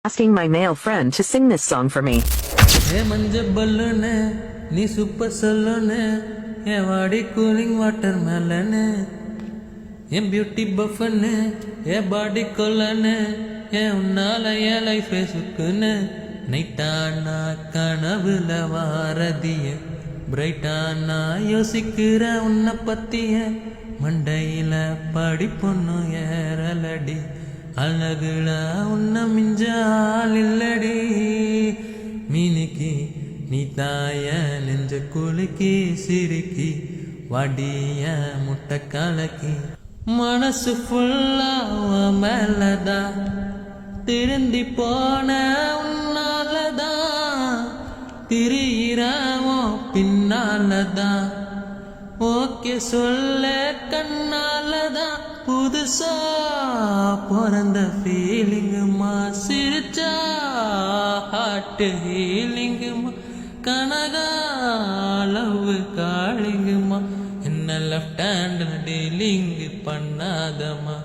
Asking my male friend to sing this song for me. ஏ மஞ்ச பல்லுன்னு நீ super சொல்லுன்னு என் வாடி கூலிங் வாட்டர் மேலன்னு என் beauty பஃப்னு என் பாடி கொல்லன்னு என் உன்னால என் லைஃப் சுக்குன்னு நைட்டானா கனவுல வாரதிய பிரைட்டானா யோசிக்கிற உன்னை பத்திய மண்டையில படிப்பொண்ணு ஏறலடி அழகுல உன்ன மிஞ்ச ஆள் இல்லடி மீனிக்கு நீ தாய நெஞ்ச குலுக்கி சிரிக்கி வாடிய முட்டை கலக்கி மனசு ஃபுல்லா மேலதான் திருந்தி போன உன்னாலதான் திரியிறவோ பின்னாலதான் ஓகே சொல்ல கண்ணாலதான் புதுசா பிறந்த ஃபீலிங்குமா சிரிச்சா ஹார்ட் ஹீலிங்குமா கனகாலவு காளிங்குமா என்ன லெஃப்ட் ஹேண்ட் டீலிங் பண்ணாதம்மா